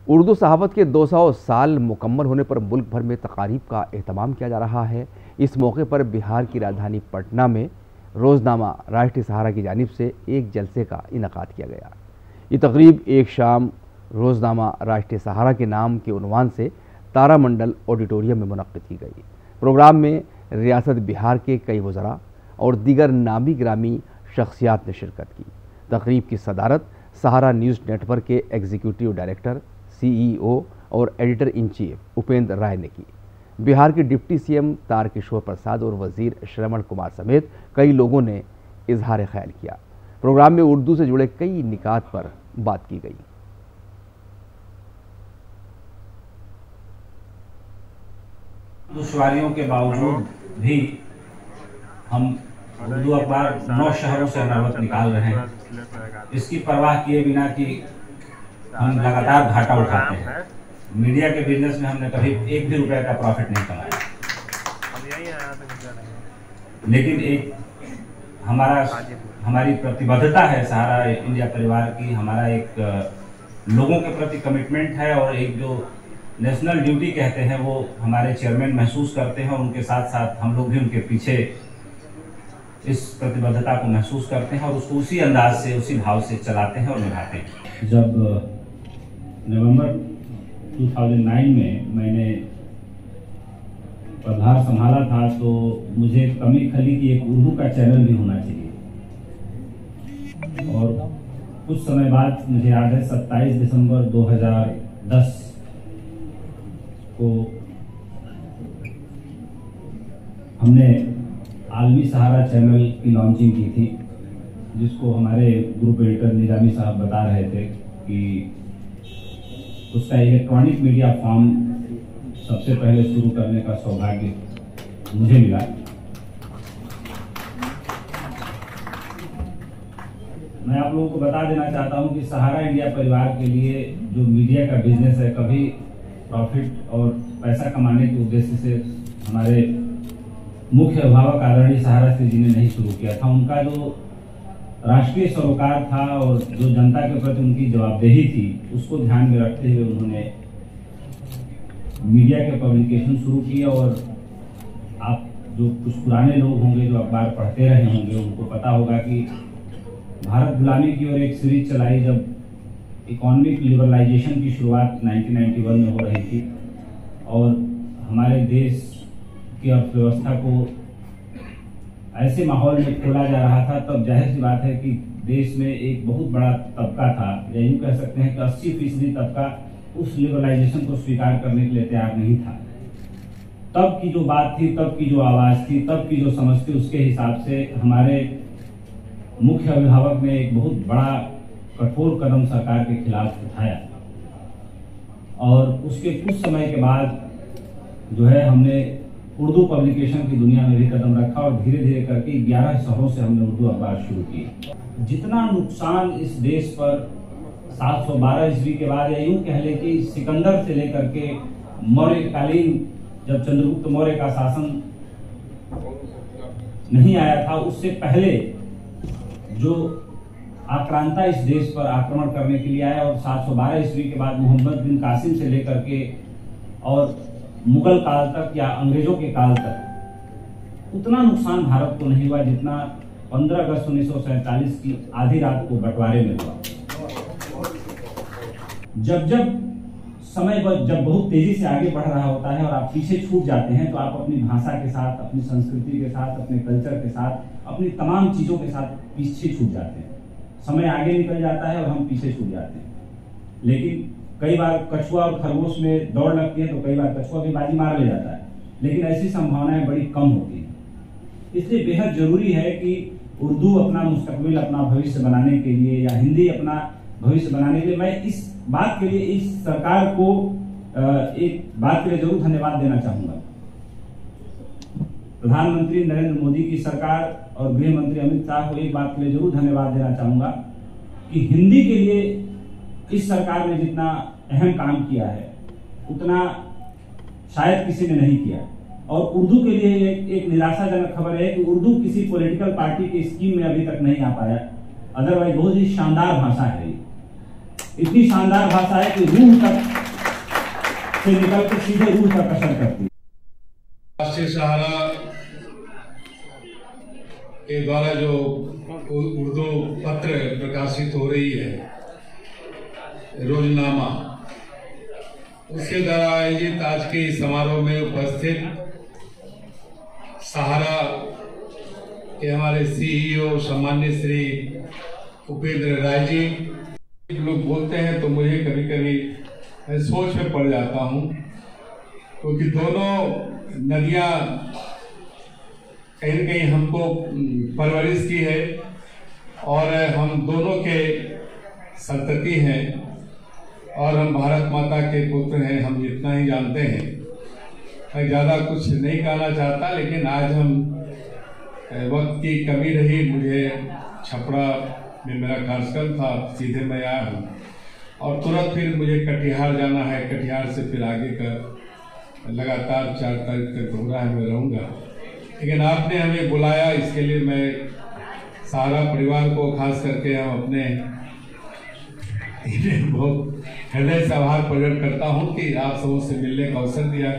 उर्दू सहावत के 200 साल मुकम्मल होने पर मुल्क भर में तकारीब का एहतमाम किया जा रहा है। इस मौके पर बिहार की राजधानी पटना में रोज़नामा राष्ट्रीय सहारा की जानिब से एक जलसे का इनेकाद किया गया। ये तकरीब एक शाम रोज़नामा राष्ट्रीय सहारा के नाम के उन्वान से तारामंडल ऑडिटोरियम में मुनक्किद की गई। प्रोग्राम में रियासत बिहार के कई वज़रा और दीगर नामी गिरामी शख्सियात ने शिरकत की। तकरीब की सदारत सहारा न्यूज़ नेटवर्क के एग्जीक्यूटिव डायरेक्टर, CEO और एडिटर इन चीफ उपेंद्र राय ने की। बिहार के डिप्टी CM तारकिशोर प्रसाद और वजीर श्रवण कुमार समेत कई लोगों ने इजहार ख्याल किया। प्रोग्राम में उर्दू से जुड़े कई निकात पर बात की गई। दुश्वारियों के बावजूद भी हम उर्दू अखबार 9 शहरों से नौबत निकाल रहे हैं, इसकी परवाह किए बिना कि हम लगातार घाटा उठाते हैं। मीडिया के बिजनेस में हमने कभी एक भी रुपए का प्रॉफिट नहीं कमाया, लेकिन एक हमारी प्रतिबद्धता है सहारा इंडिया परिवार की, हमारा एक लोगों के प्रति कमिटमेंट है और एक जो नेशनल ड्यूटी कहते हैं वो हमारे चेयरमैन महसूस करते हैं और उनके साथ साथ हम लोग भी उनके पीछे इस प्रतिबद्धता को महसूस करते हैं और उसको उसी अंदाज से, उसी भाव से चलाते हैं और निभाते हैं। जब नवंबर 2009 में मैंने पदभार संभाला था तो मुझे कमी खली कि एक उर्दू का चैनल भी होना चाहिए, और कुछ समय बाद मुझे याद है 27 दिसंबर 2010 को हमने आलमी सहारा चैनल की लॉन्चिंग की थी, जिसको हमारे ग्रुप एडिटर निजामी साहब बता रहे थे कि उसका इलेक्ट्रॉनिक मीडिया फॉर्म सबसे पहले शुरू करने का सौभाग्य मुझे मिला। मैं आप लोगों को बता देना चाहता हूं कि सहारा इंडिया परिवार के लिए जो मीडिया का बिजनेस है, कभी प्रॉफिट और पैसा कमाने के उद्देश्य से हमारे मुख्य अभिभावक आदरणीय सहारा श्री जी ने नहीं शुरू किया था। उनका जो राष्ट्रीय सरोकार था और जो जनता के प्रति उनकी जवाबदेही थी, उसको ध्यान में रखते हुए उन्होंने मीडिया के पब्लिकेशन शुरू किए। और आप जो कुछ पुराने लोग होंगे जो अखबार पढ़ते रहे होंगे, उनको पता होगा कि भारत गुलामी की ओर एक सीरीज चलाई जब इकोनॉमिक लिबरलाइजेशन की शुरुआत 1991 में हो रही थी और हमारे देश की अर्थव्यवस्था को ऐसे माहौल में खोला जा रहा था, तब जाहिर सी बात है कि देश में एक बहुत बड़ा तबका था, या यूँ कह सकते हैं कि 80% तबका उस लिबरलाइजेशन को स्वीकार करने के लिए तैयार नहीं था। तब की जो बात थी, तब की जो आवाज़ थी, तब की जो समझ थी, उसके हिसाब से हमारे मुख्य अभिभावक ने एक बहुत बड़ा कठोर कदम सरकार के खिलाफ उठाया और उसके कुछ समय के बाद जो है हमने उर्दू पब्लिकेशन की दुनिया में भी कदम रखा और धीरे धीरे करके 11 शहरों से हमने उर्दू अखबार शुरू किए। जितना नुकसान इस देश पर 712 ईस्वी के बाद, या यूं कह ले कि सिकंदर से लेकर के मौर्यकालीन जब चंद्रगुप्त मौर्य का शासन नहीं आया था, उससे पहले जो आक्रांता इस देश पर आक्रमण करने के लिए आया और 712 ईस्वी के बाद मोहम्मद बिन कासिम से लेकर के और मुगल काल तक या अंग्रेजों के काल तक उतना नुकसान भारत को नहीं हुआ जितना 15 अगस्त 1947 की आधी रात को बंटवारे में हुआ। जब समय जब बहुत तेजी से आगे बढ़ रहा होता है और आप पीछे छूट जाते हैं, तो आप अपनी भाषा के साथ, अपनी संस्कृति के साथ, अपने कल्चर के साथ, अपनी तमाम चीजों के साथ पीछे छूट जाते हैं। समय आगे निकल जाता है और हम पीछे छूट जाते हैं। लेकिन कई बार कछुआ और खरगोश में दौड़ लगती है तो कई बार कछुआ भी बाजी मार ले जाता है, लेकिन ऐसी संभावनाएं बड़ी कम होती हैं। इसलिए बेहद जरूरी है कि उर्दू अपना मुस्तकबिल, अपना भविष्य बनाने के लिए, या हिंदी अपना भविष्य बनाने के लिए, मैं इस बात के लिए इस सरकार को एक बात के लिए जरूर धन्यवाद देना चाहूंगा। प्रधानमंत्री नरेंद्र मोदी की सरकार और गृह मंत्री अमित शाह को एक बात के लिए जरूर धन्यवाद देना चाहूंगा कि हिंदी के लिए इस सरकार ने जितना अहम काम किया है उतना शायद किसी ने नहीं किया। और उर्दू के लिए एक निराशाजनक खबर है कि उर्दू किसी पॉलिटिकल पार्टी की स्कीम में अभी तक नहीं आ पाया। अदरवाइज बहुत ही शानदार भाषा है। इतनी शानदार भाषा है कि रूह तक से निकल कर सीधे रूह तक असर करती है। राष्ट्रीय सहारा के द्वारा जो उर्दू पत्र प्रकाशित हो रही है, रोजनामा, उसके द्वारा आयोजित आज के इस समारोह में उपस्थित सहारा के हमारे सीईओ सम्मानित श्री उपेंद्र राय जी, लोग बोलते हैं तो मुझे कभी कभी सोच में पड़ जाता हूँ, क्योंकि दोनों नदियाँ कहीं न कहीं हमको परवरिश की है और हम दोनों के संतति हैं और हम भारत माता के पुत्र हैं, हम इतना ही जानते हैं। मैं ज़्यादा कुछ नहीं कहना चाहता, लेकिन आज हम वक्त की कमी रही, मुझे छपरा में मेरा कार्यक्रम था, सीधे मैं आया हूँ और तुरंत फिर मुझे कटिहार जाना है। कटिहार से फिर आगे का लगातार 4 तारीख तक प्रोग्राम में रहूँगा, लेकिन आपने हमें बुलाया, इसके लिए मैं सहारा परिवार को, खास करके हम अपने बहुत हृदय से आभार प्रकट करता हूँ कि आप सबों से मिलने का अवसर दिया।